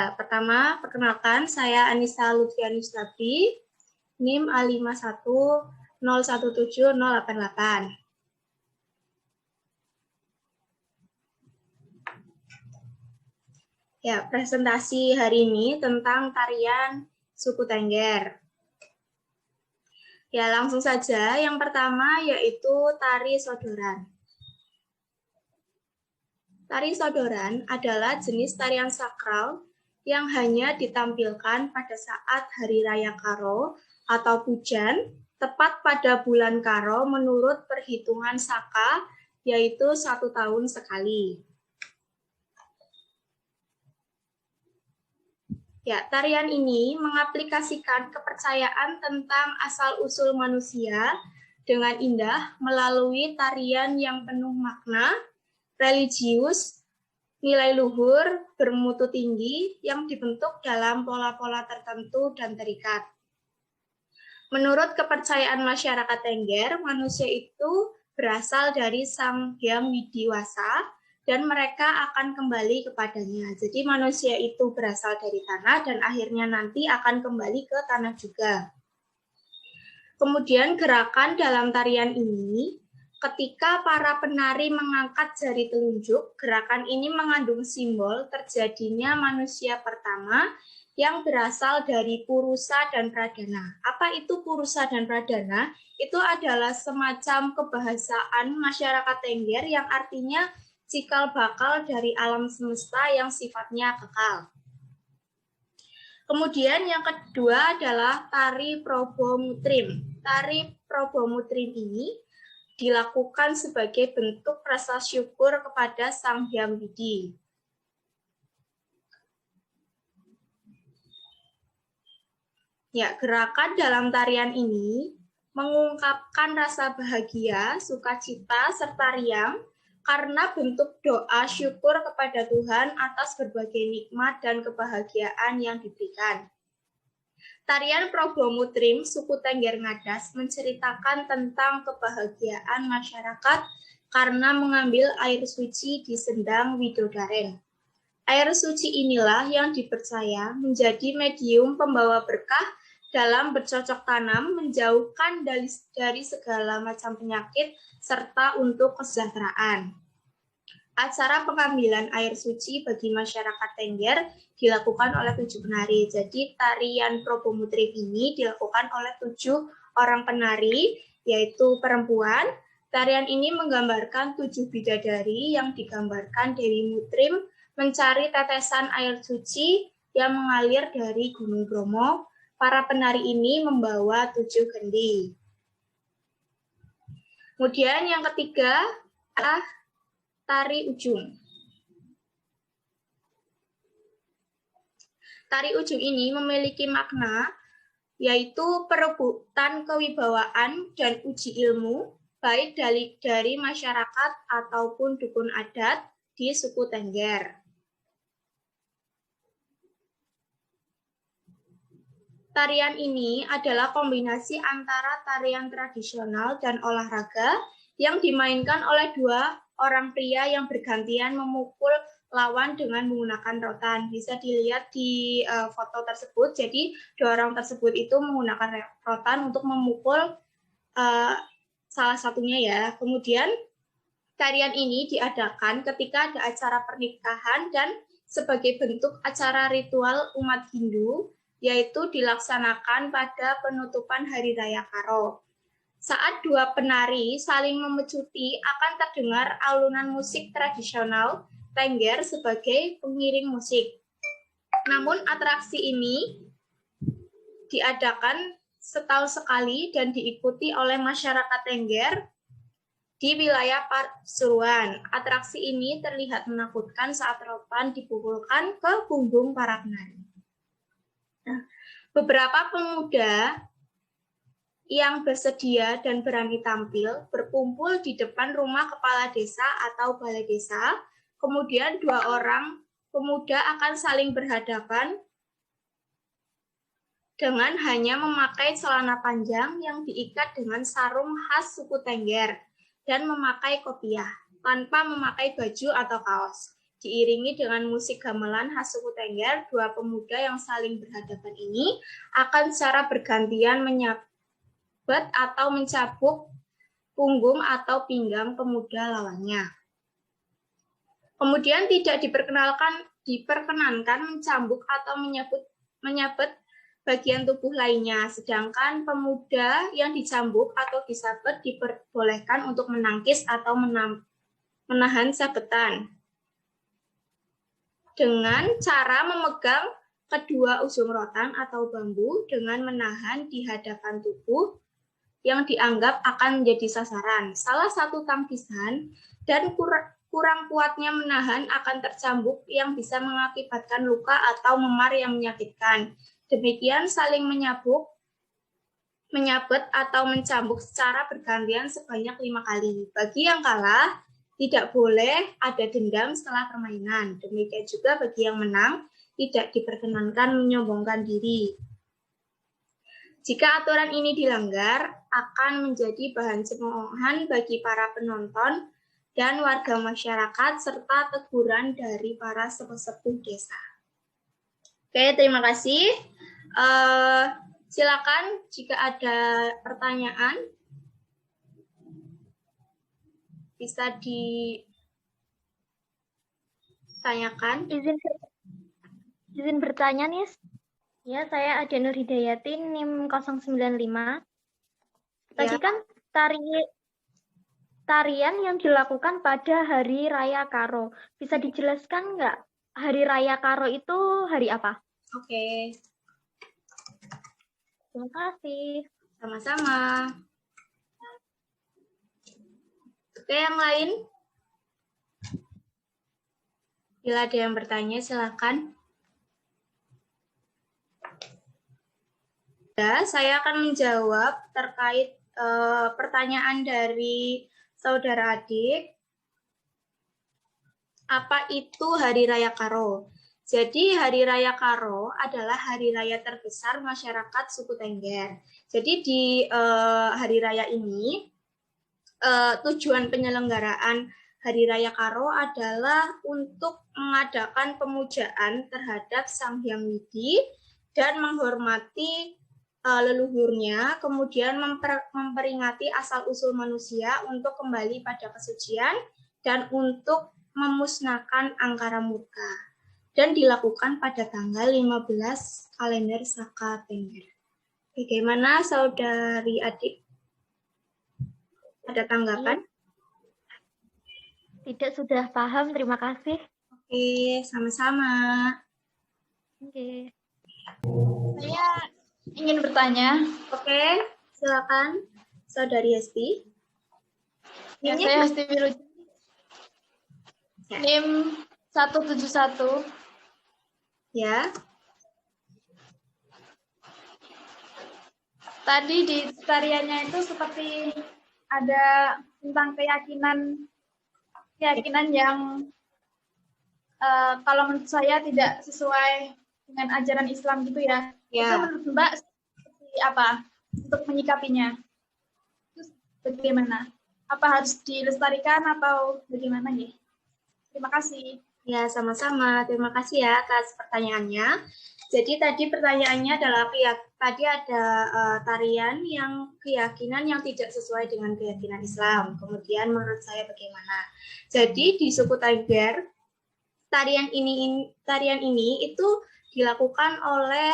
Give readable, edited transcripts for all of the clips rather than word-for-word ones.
Ya, pertama, perkenalkan saya Anissa Lutfiani Stabri, NIM A51017088. Ya, presentasi hari ini tentang tarian suku Tengger. Ya, langsung saja. Yang pertama yaitu tari sodoran. Tari sodoran adalah jenis tarian sakral yang hanya ditampilkan pada saat Hari Raya Karo atau Pujan, tepat pada bulan Karo menurut perhitungan Saka, yaitu 1 tahun sekali. Ya, tarian ini mengaplikasikan kepercayaan tentang asal-usul manusia dengan indah melalui tarian yang penuh makna, religius, nilai luhur, bermutu tinggi yang dibentuk dalam pola-pola tertentu dan terikat. Menurut kepercayaan masyarakat Tengger, manusia itu berasal dari Sang Hyang Widiwasa dan mereka akan kembali kepadanya. Jadi manusia itu berasal dari tanah dan akhirnya nanti akan kembali ke tanah juga. Kemudian gerakan dalam tarian ini, ketika para penari mengangkat jari telunjuk, gerakan ini mengandung simbol terjadinya manusia pertama yang berasal dari Purusa dan Pradana. Apa itu Purusa dan Pradana? Itu adalah semacam kebahasaan masyarakat Tengger yang artinya cikal bakal dari alam semesta yang sifatnya kekal. Kemudian yang kedua adalah tari Probomutrim. Tari Probomutrim ini dilakukan sebagai bentuk rasa syukur kepada Sang Hyang Widi. Ya, gerakan dalam tarian ini mengungkapkan rasa bahagia, sukacita, serta riang karena bentuk doa syukur kepada Tuhan atas berbagai nikmat dan kebahagiaan yang diberikan. Tarian Probomutrim suku Tengger Ngadas menceritakan tentang kebahagiaan masyarakat karena mengambil air suci di Sendang Widodaren. Air suci inilah yang dipercaya menjadi medium pembawa berkah dalam bercocok tanam, menjauhkan dari segala macam penyakit, serta untuk kesejahteraan. Acara pengambilan air suci bagi masyarakat Tengger dilakukan oleh 7 penari. Jadi tarian Probomutrim ini dilakukan oleh 7 orang penari, yaitu perempuan. Tarian ini menggambarkan 7 bidadari yang digambarkan Dewi Mutrim mencari tetesan air suci yang mengalir dari Gunung Bromo. Para penari ini membawa 7 kendi. Kemudian yang ketiga adalah tari ujung. Tari ujung ini memiliki makna yaitu perebutan kewibawaan dan uji ilmu baik dari masyarakat ataupun dukun adat di suku Tengger. Tarian ini adalah kombinasi antara tarian tradisional dan olahraga yang dimainkan oleh 2 orang pria yang bergantian memukul lawan dengan menggunakan rotan. Bisa dilihat di foto tersebut. Jadi 2 orang tersebut itu menggunakan rotan untuk memukul salah satunya ya. Kemudian tarian ini diadakan ketika ada acara pernikahan dan sebagai bentuk acara ritual umat Hindu, yaitu dilaksanakan pada penutupan Hari Raya Karo. Saat 2 penari saling memecuti, akan terdengar alunan musik tradisional Tengger sebagai pengiring musik. Namun atraksi ini diadakan setahun sekali dan diikuti oleh masyarakat Tengger di wilayah Pasuruan. Atraksi ini terlihat menakutkan saat rotan dipukulkan ke punggung para penari. Nah, beberapa pemuda yang bersedia dan berani tampil berkumpul di depan rumah kepala desa atau balai desa. Kemudian 2 orang pemuda akan saling berhadapan dengan hanya memakai celana panjang yang diikat dengan sarung khas suku Tengger dan memakai kopiah tanpa memakai baju atau kaos. diiringi dengan musik gamelan khas suku Tengger, dua pemuda yang saling berhadapan ini akan secara bergantian menyabet atau mencabuk punggung atau pinggang pemuda lawannya. Kemudian tidak diperkenankan mencambuk atau menyabet bagian tubuh lainnya, sedangkan pemuda yang dicambuk atau disabet diperbolehkan untuk menangkis atau menahan sabetan dengan cara memegang kedua ujung rotan atau bambu dengan menahan di hadapan tubuh yang dianggap akan menjadi sasaran. Salah satu tangkisan dan kurang kuatnya menahan akan tercambuk yang bisa mengakibatkan luka atau memar yang menyakitkan. Demikian saling menyabet atau mencambuk secara bergantian sebanyak 5 kali. Bagi yang kalah, tidak boleh ada dendam setelah permainan. Demikian juga bagi yang menang, tidak diperkenankan menyombongkan diri. Jika aturan ini dilanggar, akan menjadi bahan cemoohan bagi para penonton dan warga masyarakat, serta teguran dari para sesepuh desa. Oke, terima kasih. Silakan jika ada pertanyaan. Bisa ditanyakan. Izin bertanya nih. Ya, saya Ade Nur Hidayati, NIM 095. Tadi kan tarian yang dilakukan pada Hari Raya Karo. Bisa dijelaskan nggak Hari Raya Karo itu hari apa? Oke. Terima kasih. Sama-sama. Oke, yang lain? Bila ada yang bertanya, silakan. Ya, saya akan menjawab terkait pertanyaan dari saudara adik. Apa itu Hari Raya Karo? Jadi Hari Raya Karo adalah hari raya terbesar masyarakat suku Tengger. Jadi di hari raya ini, tujuan penyelenggaraan Hari Raya Karo adalah untuk mengadakan pemujaan terhadap Sang Hyang Widi dan menghormati leluhurnya, kemudian memperingati asal-usul manusia untuk kembali pada kesucian dan untuk memusnahkan angkara murka, dan dilakukan pada tanggal 15 kalender Saka Tengger. Bagaimana saudari adik? Ada tanggapan? Tidak, sudah paham. Terima kasih. Oke, sama-sama. Oke. Saya ingin bertanya. Oke, silakan saudari Hesti. Ya, saya Hesti Wiluji. NIM 171. Ya. Tadi di tariannya itu seperti ada tentang keyakinan yang kalau menurut saya tidak sesuai dengan ajaran Islam gitu ya. Itu menurut Mbak seperti apa untuk menyikapinya? Terus bagaimana? Apa harus dilestarikan atau bagaimana ya? Terima kasih. Ya, sama-sama. Terima kasih ya atas pertanyaannya. Jadi tadi pertanyaannya adalah tadi ada tarian yang keyakinan yang tidak sesuai dengan keyakinan Islam. Kemudian menurut saya bagaimana? Jadi di suku Tengger tarian ini itu dilakukan oleh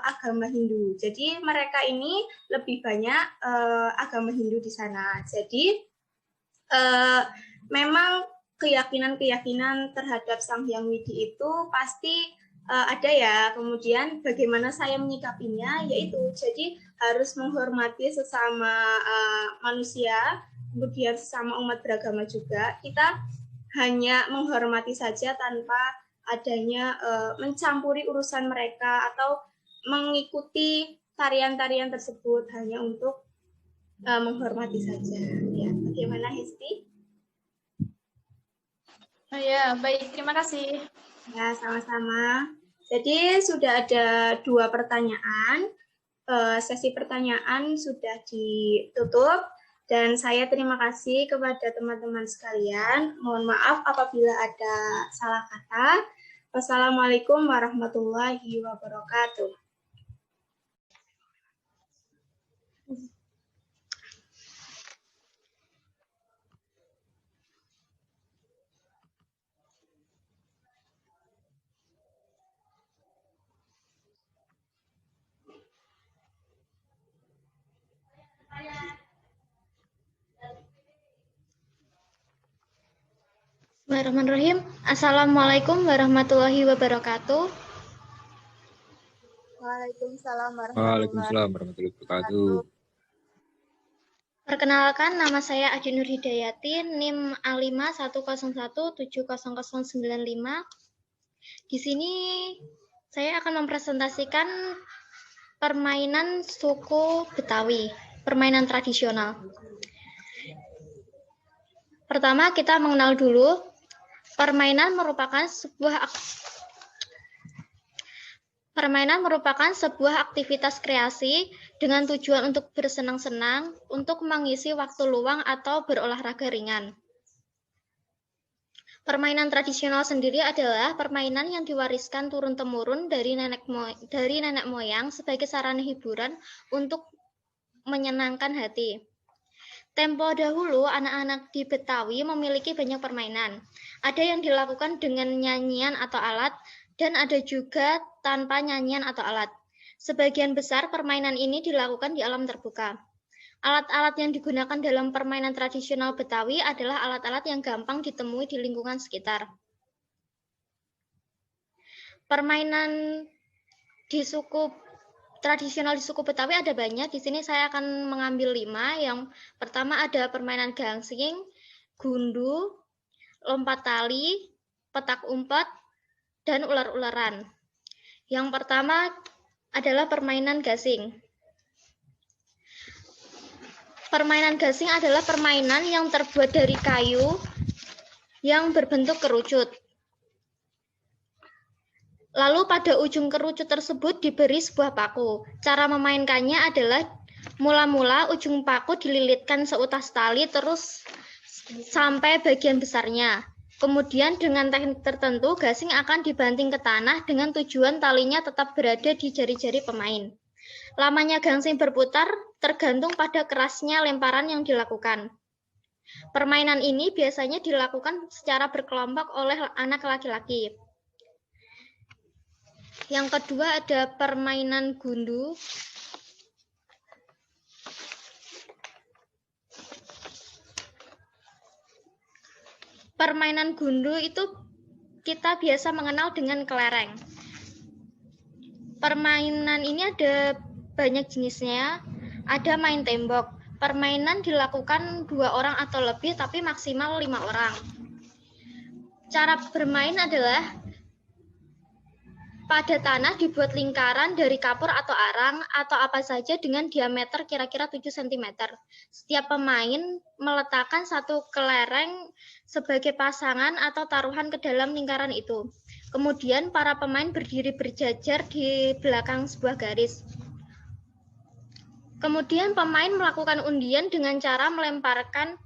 agama Hindu. Jadi mereka ini lebih banyak agama Hindu di sana. Jadi memang keyakinan terhadap Sang Hyang Widi itu pasti ada ya. Kemudian bagaimana saya menyikapinya, yaitu jadi harus menghormati sesama manusia, kemudian sesama umat beragama juga. Kita hanya menghormati saja tanpa adanya mencampuri urusan mereka atau mengikuti tarian-tarian tersebut, hanya untuk menghormati saja. Ya, bagaimana Hesti? Oh ya, baik. Terima kasih. Ya, sama-sama. Jadi sudah ada 2 pertanyaan. Sesi pertanyaan sudah ditutup. Dan saya terima kasih kepada teman-teman sekalian. Mohon maaf apabila ada salah kata. Wassalamualaikum warahmatullahi wabarakatuh. Bismillahirrahmanirrahim. Assalamualaikum warahmatullahi wabarakatuh. Waalaikumsalam Waalaikumsalam warahmatullahi wabarakatuh. Perkenalkan, nama saya Adi Nur Hidayati, NIM A510170095. Di sini saya akan mempresentasikan permainan suku Betawi, permainan tradisional. Pertama, kita mengenal dulu. Permainan merupakan sebuah aktivitas kreasi dengan tujuan untuk bersenang-senang, untuk mengisi waktu luang atau berolahraga ringan. Permainan tradisional sendiri adalah permainan yang diwariskan turun-temurun dari nenek moyang sebagai sarana hiburan untuk menyenangkan hati. Tempo dahulu, anak-anak di Betawi memiliki banyak permainan. Ada yang dilakukan dengan nyanyian atau alat, dan ada juga tanpa nyanyian atau alat. Sebagian besar permainan ini dilakukan di alam terbuka. Alat-alat yang digunakan dalam permainan tradisional Betawi adalah alat-alat yang gampang ditemui di lingkungan sekitar. Permainan tradisional di suku Betawi ada banyak. Di sini saya akan mengambil 5. Yang pertama ada permainan gangsing, gundu, lompat tali, petak umpet, dan ular-ularan. Yang pertama adalah permainan gasing. Permainan gasing adalah permainan yang terbuat dari kayu yang berbentuk kerucut. Lalu pada ujung kerucut tersebut diberi sebuah paku. Cara memainkannya adalah mula-mula ujung paku dililitkan seutas tali terus sampai bagian besarnya. Kemudian dengan teknik tertentu gasing akan dibanting ke tanah dengan tujuan talinya tetap berada di jari-jari pemain. Lamanya gasing berputar tergantung pada kerasnya lemparan yang dilakukan. Permainan ini biasanya dilakukan secara berkelompok oleh anak laki-laki. Yang kedua ada permainan gundu. Permainan gundu itu kita biasa mengenal dengan kelereng. Permainan ini ada banyak jenisnya. Ada main tembok. Permainan dilakukan 2 orang atau lebih, tapi maksimal 5 orang. Cara bermain adalah pada tanah dibuat lingkaran dari kapur atau arang atau apa saja dengan diameter kira-kira 7 cm. Setiap pemain meletakkan satu kelereng sebagai pasangan atau taruhan ke dalam lingkaran itu. Kemudian para pemain berdiri berjajar di belakang sebuah garis. Kemudian pemain melakukan undian dengan cara melemparkan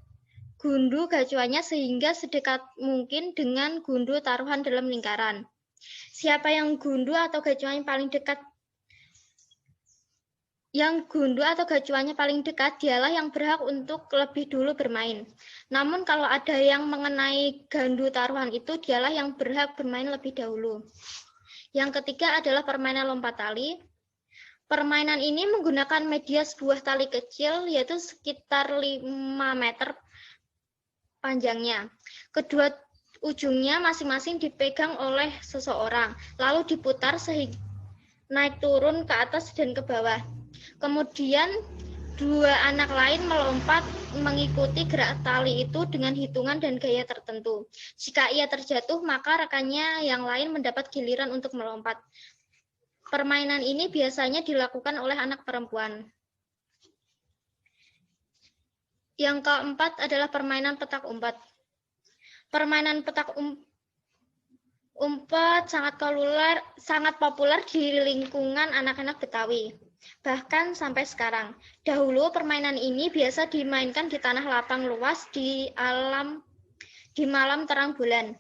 gundu gacuannya sehingga sedekat mungkin dengan gundu taruhan dalam lingkaran. Siapa yang gundu atau gacuannya paling dekat dialah yang berhak untuk lebih dulu bermain. Namun kalau ada yang mengenai gandu taruhan itu, dialah yang berhak bermain lebih dahulu. Yang ketiga adalah permainan lompat tali. Permainan ini menggunakan media sebuah tali kecil, yaitu sekitar 5 meter panjangnya. Kedua ujungnya masing-masing dipegang oleh seseorang, lalu diputar sehingga naik turun ke atas dan ke bawah. Kemudian 2 anak lain melompat mengikuti gerak tali itu dengan hitungan dan gaya tertentu. Jika ia terjatuh, maka rekannya yang lain mendapat giliran untuk melompat. Permainan ini biasanya dilakukan oleh anak perempuan. Yang keempat adalah permainan petak umpet. Permainan petak umpet sangat populer di lingkungan anak-anak Betawi. bahkan sampai sekarang. Dahulu permainan ini biasa dimainkan di tanah lapang luas di malam terang bulan.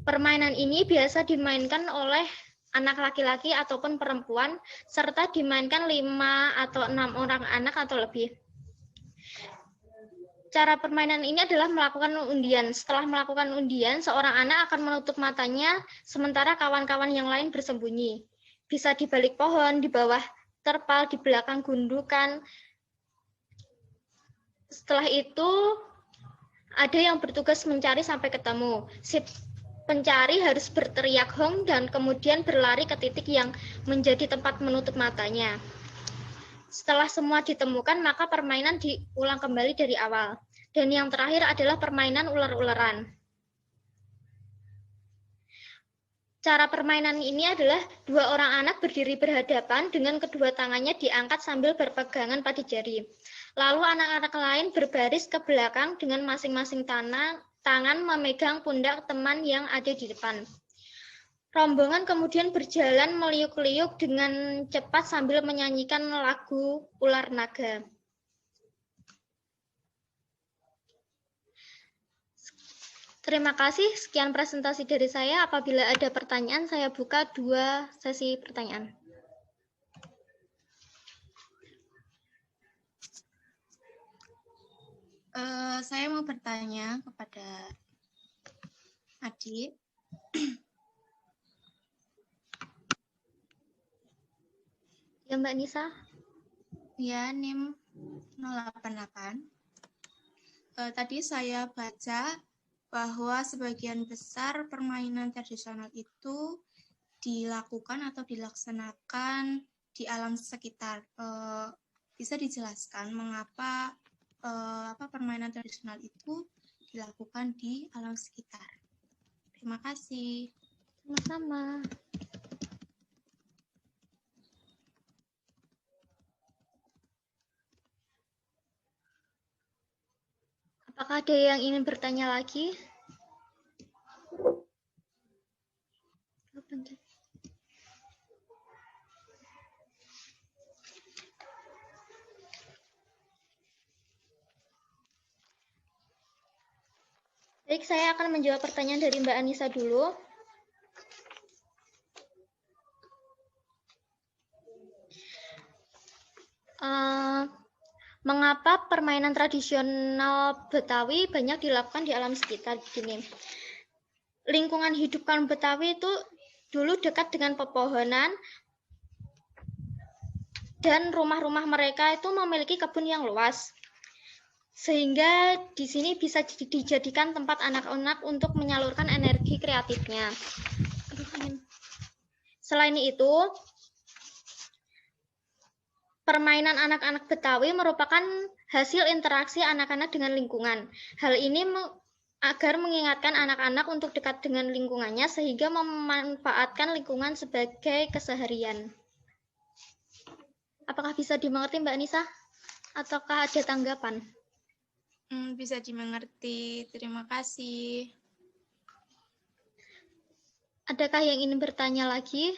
Permainan ini biasa dimainkan oleh anak laki-laki ataupun perempuan, serta dimainkan 5 atau 6 orang anak atau lebih. Cara permainan ini adalah melakukan undian. Setelah melakukan undian, seorang anak akan menutup matanya, sementara kawan-kawan yang lain bersembunyi. Bisa di balik pohon, di bawah terpal, di belakang gundukan. Setelah itu, ada yang bertugas mencari sampai ketemu. Si pencari harus berteriak hong dan kemudian berlari ke titik yang menjadi tempat menutup matanya. Setelah semua ditemukan, maka permainan diulang kembali dari awal. Dan yang terakhir adalah permainan ular-ularan. Cara permainan ini adalah 2 orang anak berdiri berhadapan dengan kedua tangannya diangkat sambil berpegangan pada jari. Lalu anak-anak lain berbaris ke belakang dengan masing-masing tangan memegang pundak teman yang ada di depan. Rombongan kemudian berjalan meliuk-liuk dengan cepat sambil menyanyikan lagu ular naga. Terima kasih, sekian presentasi dari saya. Apabila ada pertanyaan, saya buka 2 sesi pertanyaan. Saya mau bertanya kepada adik. Ya, Mbak Nisa. Ya, NIM 088. Tadi saya baca bahwa sebagian besar permainan tradisional itu dilakukan atau dilaksanakan di alam sekitar. Bisa dijelaskan mengapa permainan tradisional itu dilakukan di alam sekitar? Terima kasih. Sama-sama. Apakah ada yang ingin bertanya lagi? Baik, saya akan menjawab pertanyaan dari Mbak Anissa dulu. Mengapa permainan tradisional Betawi banyak dilakukan di alam sekitar? Begini, lingkungan hidup kaum Betawi itu dulu dekat dengan pepohonan dan rumah-rumah mereka itu memiliki kebun yang luas. Sehingga di sini bisa dijadikan tempat anak-anak untuk menyalurkan energi kreatifnya. Selain itu, permainan anak-anak Betawi merupakan hasil interaksi anak-anak dengan lingkungan. Hal ini agar mengingatkan anak-anak untuk dekat dengan lingkungannya sehingga memanfaatkan lingkungan sebagai keseharian. Apakah bisa dimengerti, Mbak Nisa? Ataukah ada tanggapan? Bisa dimengerti. Terima kasih. Adakah yang ingin bertanya lagi?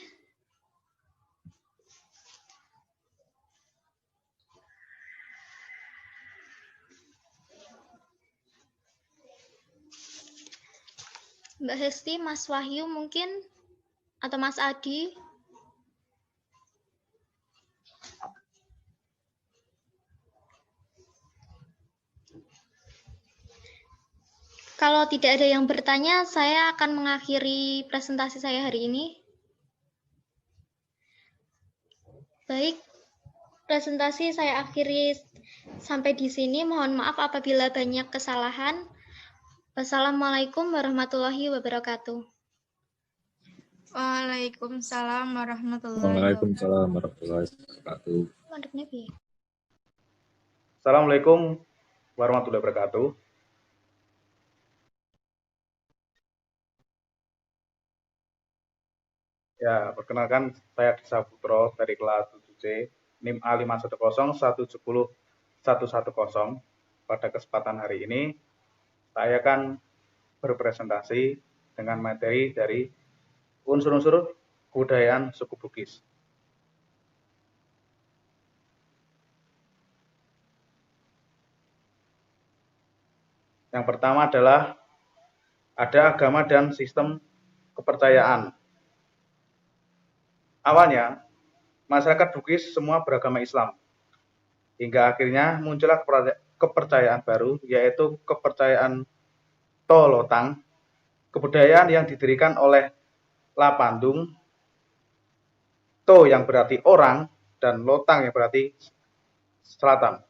Mbak Hesti, Mas Wahyu mungkin, atau Mas Adi? Kalau tidak ada yang bertanya, saya akan mengakhiri presentasi saya hari ini. Baik, presentasi saya akhiri sampai di sini. Mohon maaf apabila banyak kesalahan. Wassalamualaikum warahmatullahi wabarakatuh. Waalaikumsalam warahmatullahi wabarakatuh. Assalamualaikum warahmatullahi wabarakatuh. Ya, perkenalkan saya Desa Putro dari kelas 7C, NIM A510170110. Pada kesempatan hari ini, saya akan berpresentasi dengan materi dari unsur-unsur kebudayaan suku Bugis. Yang pertama adalah ada agama dan sistem kepercayaan. Awalnya, masyarakat Bugis semua beragama Islam. Hingga akhirnya muncullah kepercayaan baru, yaitu kepercayaan Tolotang, kebudayaan yang didirikan oleh Lapandung, To yang berarti orang, dan Lotang yang berarti selatan.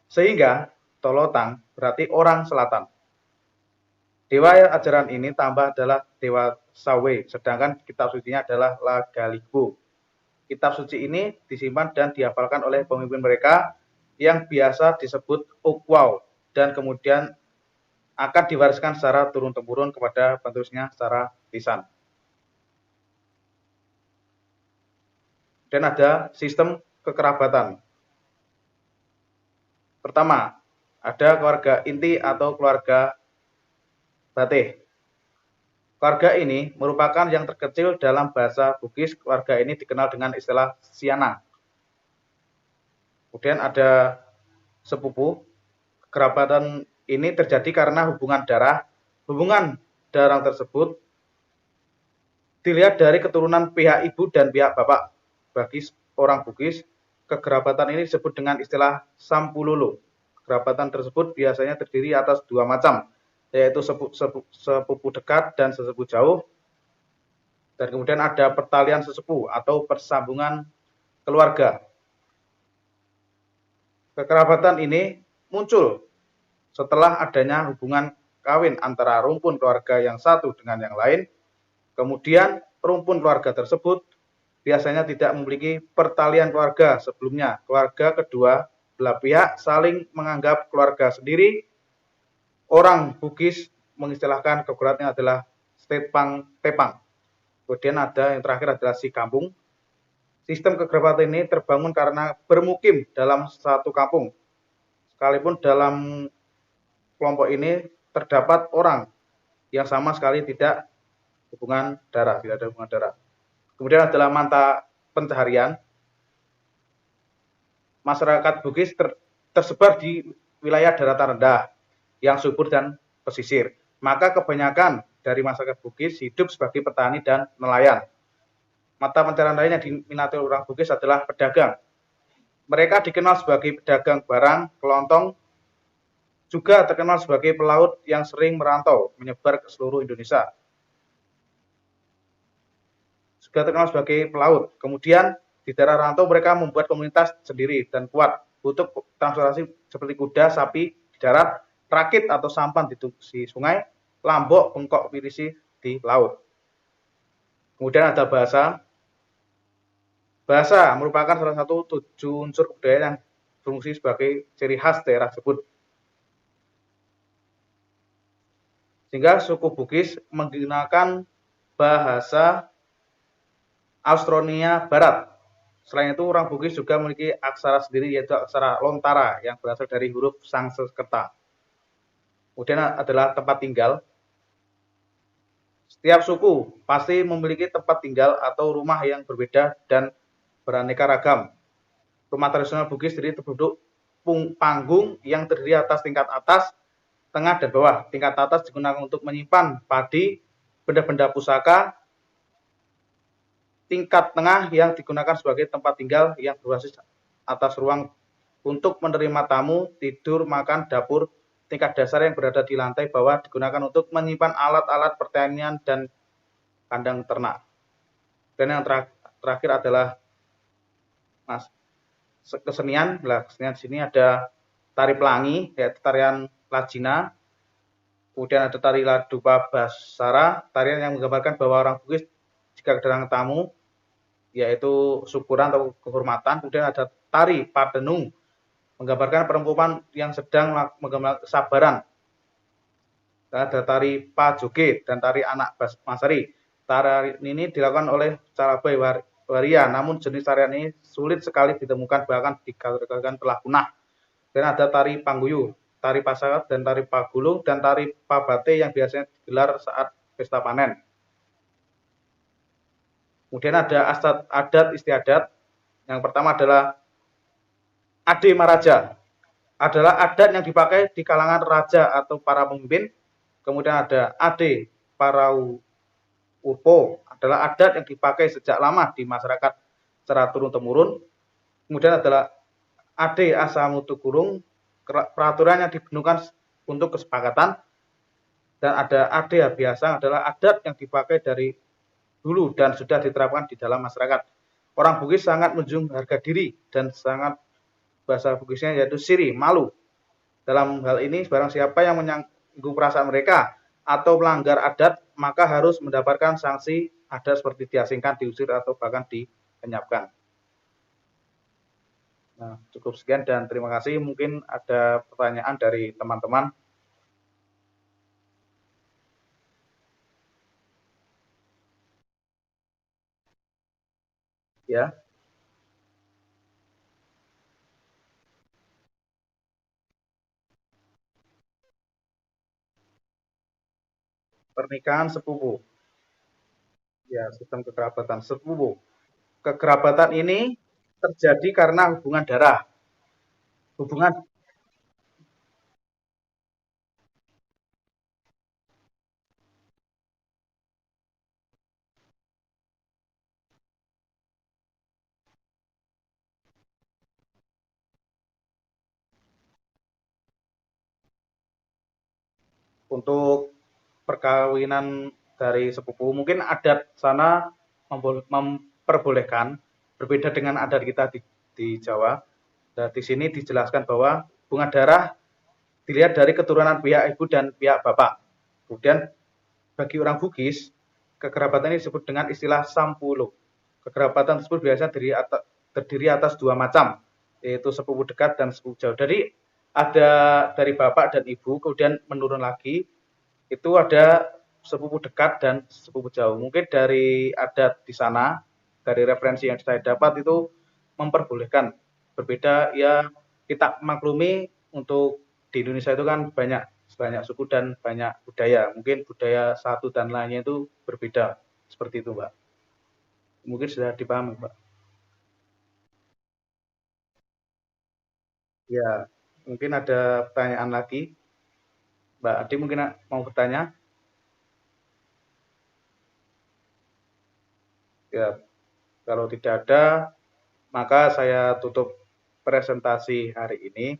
Sehingga Tolotang berarti orang selatan. Dewa ajaran ini tambah adalah Dewa Sawe, sedangkan kitab sucinya adalah Lagaligo. Kitab suci ini disimpan dan dihafalkan oleh pemimpin mereka yang biasa disebut Ukwau dan kemudian akan diwariskan secara turun-temurun kepada penerusnya secara lisan. Dan ada sistem kekerabatan. Pertama, ada keluarga inti atau keluarga Batih. Keluarga ini merupakan yang terkecil dalam bahasa Bugis. Keluarga ini dikenal dengan istilah Sianang. Kemudian ada sepupu. Kekerabatan ini terjadi karena hubungan darah. Hubungan darah tersebut dilihat dari keturunan pihak ibu dan pihak bapak. Bagi orang Bugis, kekerabatan ini disebut dengan istilah Sampululu. Kekerabatan tersebut biasanya terdiri atas dua macam, yaitu sepupu dekat dan sesepupu jauh. Dan kemudian ada pertalian sesepuh atau persambungan keluarga. Kekerabatan ini muncul setelah adanya hubungan kawin antara rumpun keluarga yang satu dengan yang lain. Kemudian rumpun keluarga tersebut biasanya tidak memiliki pertalian keluarga sebelumnya. Keluarga kedua belah pihak saling menganggap keluarga sendiri. Orang Bugis mengistilahkan kekerabatan adalah tepang. Kemudian ada yang terakhir adalah si kampung. Sistem kekerabatan ini terbangun karena bermukim dalam satu kampung. Sekalipun dalam kelompok ini terdapat orang yang sama sekali tidak ada hubungan darah. Kemudian adalah mata pencaharian. Masyarakat Bugis tersebar di wilayah daratan rendah yang subur dan pesisir. Maka kebanyakan dari masyarakat Bugis hidup sebagai petani dan nelayan. Mata pencaharian lain yang diminati orang Bugis adalah pedagang. Mereka dikenal sebagai pedagang barang, kelontong, juga terkenal sebagai pelaut yang sering merantau, menyebar ke seluruh Indonesia. Juga terkenal sebagai pelaut. Kemudian di daerah rantau mereka membuat komunitas sendiri dan kuat untuk transportasi seperti kuda, sapi di darat, rakit atau sampan di sungai, lambok, bengkok, pirisi di laut. Kemudian ada bahasa. Bahasa merupakan salah satu 7 unsur kebudayaan yang berfungsi sebagai ciri khas daerah tersebut. Sehingga suku Bugis menggunakan bahasa Austronia Barat. Selain itu, orang Bugis juga memiliki aksara sendiri, yaitu aksara Lontara yang berasal dari huruf Sanskerta. Kemudian adalah tempat tinggal. Setiap suku pasti memiliki tempat tinggal atau rumah yang berbeda dan beraneka ragam. Rumah tradisional Bugis terdiri berbentuk panggung yang terdiri atas tingkat atas, tengah, dan bawah. Tingkat atas digunakan untuk menyimpan padi, benda-benda pusaka. Tingkat tengah yang digunakan sebagai tempat tinggal yang berbasis atas ruang untuk menerima tamu, tidur, makan, dapur. Tingkat dasar yang berada di lantai bawah digunakan untuk menyimpan alat-alat pertanian dan kandang ternak. Dan yang terakhir adalah kesenian. Kesenian di sini ada tari pelangi, yaitu tarian Lajina. Kemudian ada tari Ladupa Basara, tarian yang menggambarkan bahwa orang Bugis jika kedatangan tamu, yaitu syukuran atau kehormatan. Kemudian ada tari Padenung, menggambarkan perempuan yang sedang menggambarkan kesabaran. Dan ada tari Pajoge dan tari Anak Masari. Tarian ini dilakukan oleh Carabai Waria, namun jenis tarian ini sulit sekali ditemukan, bahkan dikategorikan telah punah. Dan ada tari Pangguyu, tari Pasakat, dan tari Pagulung, dan tari Pabate yang biasanya digelar saat pesta panen. Kemudian ada adat istiadat. Yang pertama adalah Ade Maraja. adalah adat yang dipakai di kalangan raja atau para pemimpin. Kemudian ada ade paraupo adalah adat yang dipakai sejak lama di masyarakat secara turun-temurun. Kemudian adalah ade asamutukurung, peraturan yang dibentukkan untuk kesepakatan. Dan ada ade biasa adalah adat yang dipakai dari dulu dan sudah diterapkan di dalam masyarakat. Orang Bugis sangat menjunjung harga diri dan sangat, bahasa Bugisnya yaitu siri, malu. Dalam hal ini, barang siapa yang menyinggung perasaan mereka atau melanggar adat, maka harus mendapatkan sanksi adat seperti diasingkan, diusir, atau bahkan dilenyapkan. Nah, cukup sekian dan terima kasih. Mungkin ada pertanyaan dari teman-teman. Ya. Pernikahan sepupu. Ya, sistem kekerabatan sepupu. Kekerabatan ini terjadi karena hubungan darah. Hubungan untuk perkawinan dari sepupu, mungkin adat sana memperbolehkan, berbeda dengan adat kita di Jawa. Dan di sini dijelaskan bahwa hubungan darah dilihat dari keturunan pihak ibu dan pihak bapak. Kemudian bagi orang Bugis, kekerabatan ini disebut dengan istilah sampulo. Kekerabatan tersebut biasanya terdiri atas dua macam, yaitu sepupu dekat dan sepupu jauh. Jadi ada dari bapak dan ibu, kemudian menurun lagi, itu ada sepupu dekat dan sepupu jauh. Mungkin dari adat di sana, dari referensi yang saya dapat itu memperbolehkan. Berbeda ya, kita maklumi untuk di Indonesia itu kan banyak suku dan banyak budaya. Mungkin budaya satu dan lainnya itu berbeda. Seperti itu, Mbak. Mungkin sudah dipahami, Mbak. Ya, mungkin ada pertanyaan lagi. Mbak Adi mungkin mau bertanya? Ya, kalau tidak ada, maka saya tutup presentasi hari ini.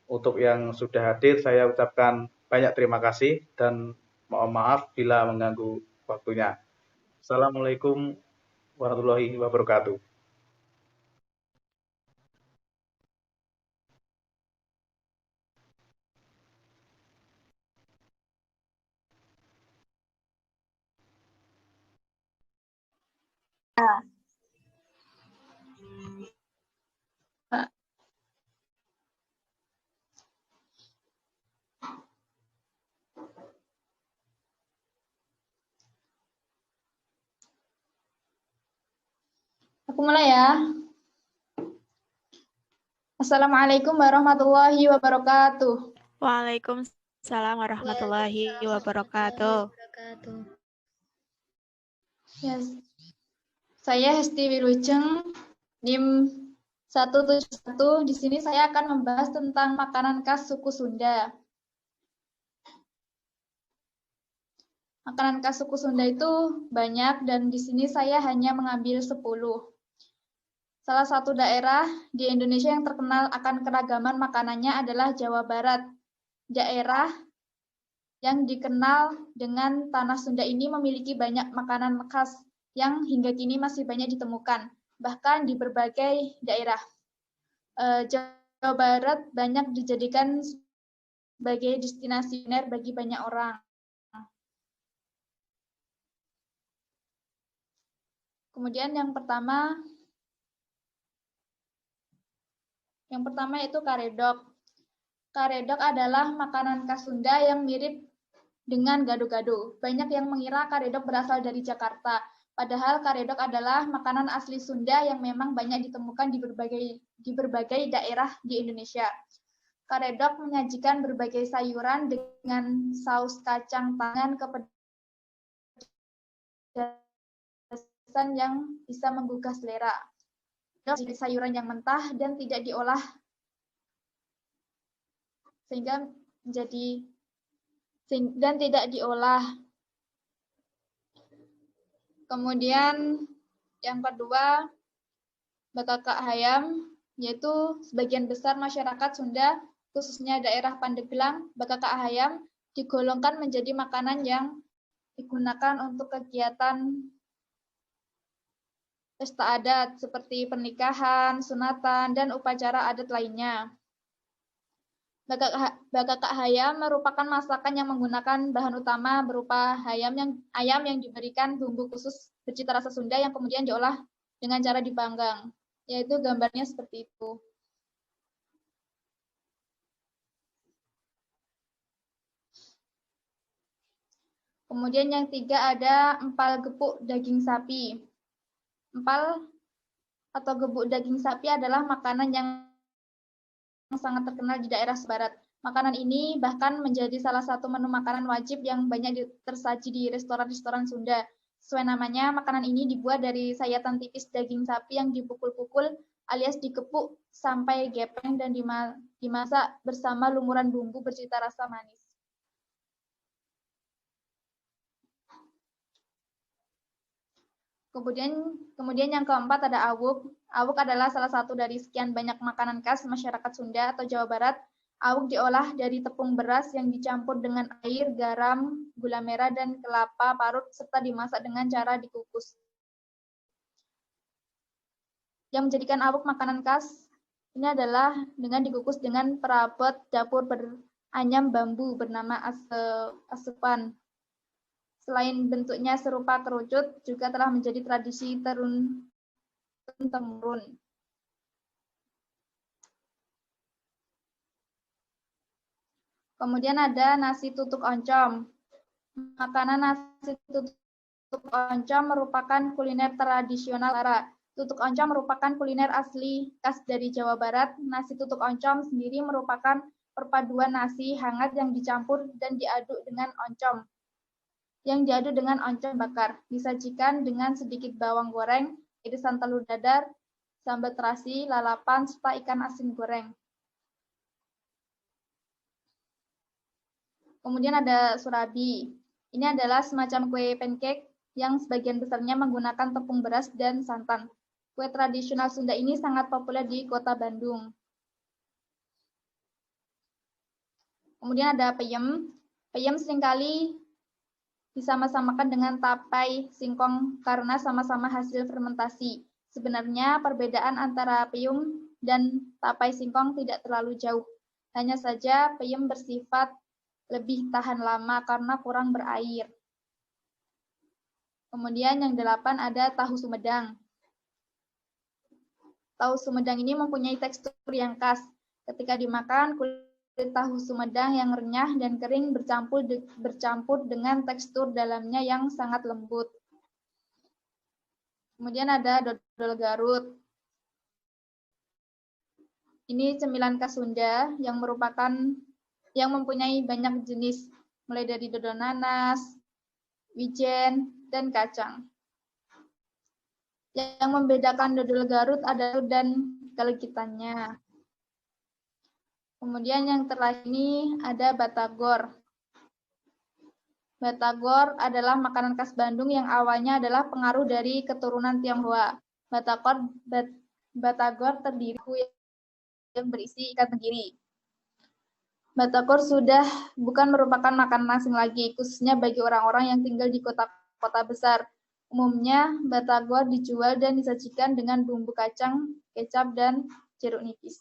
Untuk yang sudah hadir, saya ucapkan banyak terima kasih dan mohon maaf bila mengganggu waktunya. Assalamualaikum warahmatullahi wabarakatuh. Aku mulai ya. Assalamualaikum warahmatullahi wabarakatuh. Waalaikumsalam warahmatullahi wabarakatuh. Ya, saya Hesti Wilujeng, NIM 171. Di sini saya akan membahas tentang makanan khas suku Sunda. Makanan khas suku Sunda itu banyak dan di sini saya hanya mengambil 10. Salah satu daerah di Indonesia yang terkenal akan keragaman makanannya adalah Jawa Barat. Daerah yang dikenal dengan tanah Sunda ini memiliki banyak makanan khas yang hingga kini masih banyak ditemukan, bahkan di berbagai daerah. Jawa Barat banyak dijadikan sebagai destinasi kuliner bagi banyak orang. Kemudian yang pertama itu karedok. Karedok adalah makanan khas Sunda yang mirip dengan gado-gado. Banyak yang mengira karedok berasal dari Jakarta, padahal karedok adalah makanan asli Sunda yang memang banyak ditemukan di berbagai daerah di Indonesia. Karedok menyajikan berbagai sayuran dengan saus kacang tangan kepedasan yang bisa menggugah selera. Sayuran yang mentah dan tidak diolah sehingga menjadi dan tidak diolah. Kemudian yang kedua, Bakakak Hayam, yaitu sebagian besar masyarakat Sunda, khususnya daerah Pandeglang, Bakakak Hayam digolongkan menjadi makanan yang digunakan untuk kegiatan pesta adat seperti pernikahan, sunatan, dan upacara adat lainnya. Bakakak Hayam merupakan masakan yang menggunakan bahan utama berupa ayam yang diberikan bumbu khusus bercita rasa Sunda yang kemudian diolah dengan cara dipanggang. Yaitu gambarnya seperti itu. Kemudian yang tiga ada empal gepuk daging sapi. Empal atau gepuk daging sapi adalah makanan yang sangat terkenal di daerah Barat. Makanan ini bahkan menjadi salah satu menu makanan wajib yang banyak tersaji di restoran-restoran Sunda. Sesuai namanya, makanan ini dibuat dari sayatan tipis daging sapi yang dipukul-pukul alias dikepuk sampai gepeng dan dimasak bersama lumuran bumbu bercita rasa manis. Kemudian yang keempat ada awuk. Awuk adalah salah satu dari sekian banyak makanan khas masyarakat Sunda atau Jawa Barat. Awuk diolah dari tepung beras yang dicampur dengan air, garam, gula merah, dan kelapa parut serta dimasak dengan cara dikukus. Yang menjadikan awuk makanan khas ini adalah dengan dikukus dengan perabot dapur beranyam bambu bernama asupan. Selain bentuknya serupa kerucut, juga telah menjadi tradisi turun-temurun. Kemudian ada nasi tutuk oncom. Makanan nasi tutuk oncom merupakan kuliner tradisional Barat. Tutuk oncom merupakan kuliner asli khas dari Jawa Barat. Nasi tutuk oncom sendiri merupakan perpaduan nasi hangat yang dicampur dan diaduk dengan oncom. Bakar. Disajikan dengan sedikit bawang goreng, irisan telur dadar, sambal terasi, lalapan, serta ikan asin goreng. Kemudian ada surabi. Ini adalah semacam kue pancake yang sebagian besarnya menggunakan tepung beras dan santan. Kue tradisional Sunda ini sangat populer di kota Bandung. Kemudian ada peyem. Peyem seringkali disama-samakan dengan tapai singkong karena sama-sama hasil fermentasi. Sebenarnya perbedaan antara peyem dan tapai singkong tidak terlalu jauh. Hanya saja peyem bersifat lebih tahan lama karena kurang berair. Kemudian yang 8 ada tahu Sumedang. Tahu Sumedang ini mempunyai tekstur yang khas. Ketika dimakan, kulit tahu Sumedang yang renyah dan kering bercampur dengan tekstur dalamnya yang sangat lembut. Kemudian ada dodol Garut. Ini cemilan khas Sunda yang mempunyai banyak jenis, mulai dari dodol nanas, wijen, dan kacang. Yang membedakan dodol Garut adalah dan kelegitannya. Kemudian yang terakhir ini ada batagor. Batagor adalah makanan khas Bandung yang awalnya adalah pengaruh dari keturunan Tionghoa. Batagor terdiri yang berisi ikan tenggiri. Batagor sudah bukan merupakan makanan asing lagi, khususnya bagi orang-orang yang tinggal di kota-kota besar. Umumnya, batagor dijual dan disajikan dengan bumbu kacang, kecap, dan jeruk nipis.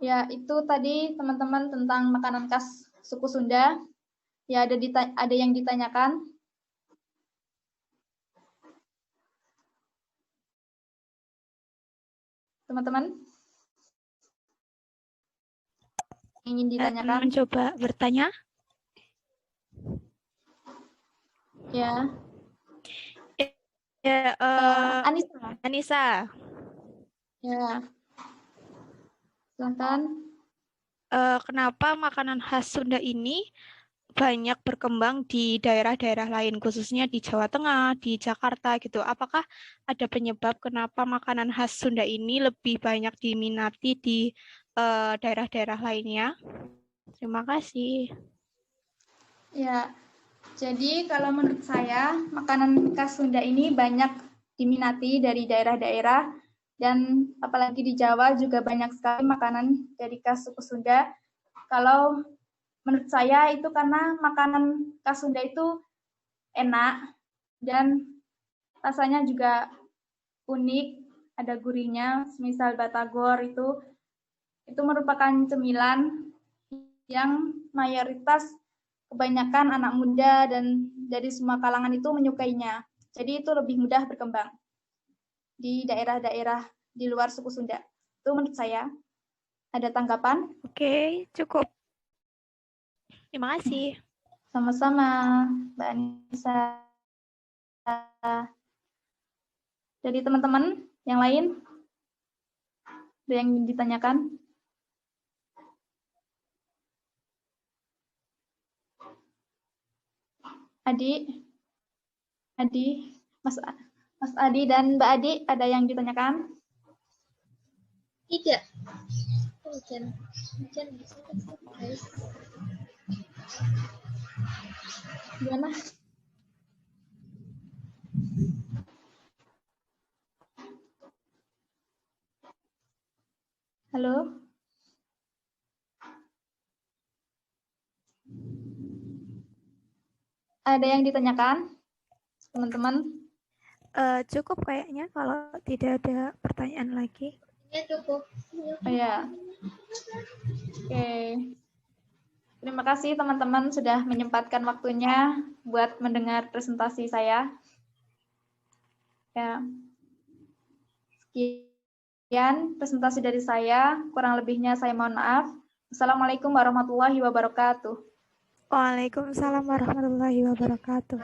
Ya, itu tadi teman-teman tentang makanan khas suku Sunda. Ya, ada yang ditanyakan? Teman-teman? Ingin ditanyakan? Mencoba bertanya? Ya. Ya, Anissa. Ya. Silakan. Kenapa makanan khas Sunda ini banyak berkembang di daerah-daerah lain, khususnya di Jawa Tengah, di Jakarta gitu? Apakah ada penyebab kenapa makanan khas Sunda ini lebih banyak diminati di daerah-daerah lainnya? Terima kasih. Ya, jadi kalau menurut saya makanan khas Sunda ini banyak diminati dari daerah-daerah dan apalagi di Jawa juga banyak sekali makanan dari khas suku Sunda. Kalau menurut saya itu karena makanan khas Sunda itu enak dan rasanya juga unik, ada gurihnya, misal batagor itu merupakan cemilan yang mayoritas kebanyakan anak muda dan dari semua kalangan itu menyukainya. Jadi itu lebih mudah berkembang di daerah-daerah di luar suku Sunda. Itu menurut saya. Ada tanggapan? Oke, cukup. Terima kasih. Sama-sama, Mbak Anissa. Jadi teman-teman yang lain, ada yang ingin ditanyakan? Adi, Mas Adi dan Mbak Adi, ada yang ditanyakan? Tidak. Hujan bisa guys. Gimana? Halo? Ada yang ditanyakan, teman-teman? Cukup kayaknya kalau tidak ada pertanyaan lagi. Ya cukup. Oh ya. Oke. Terima kasih teman-teman sudah menyempatkan waktunya buat mendengar presentasi saya. Ya. Sekian presentasi dari saya, kurang lebihnya saya mohon maaf. Assalamualaikum warahmatullahi wabarakatuh. Waalaikumsalam warahmatullahi wabarakatuh.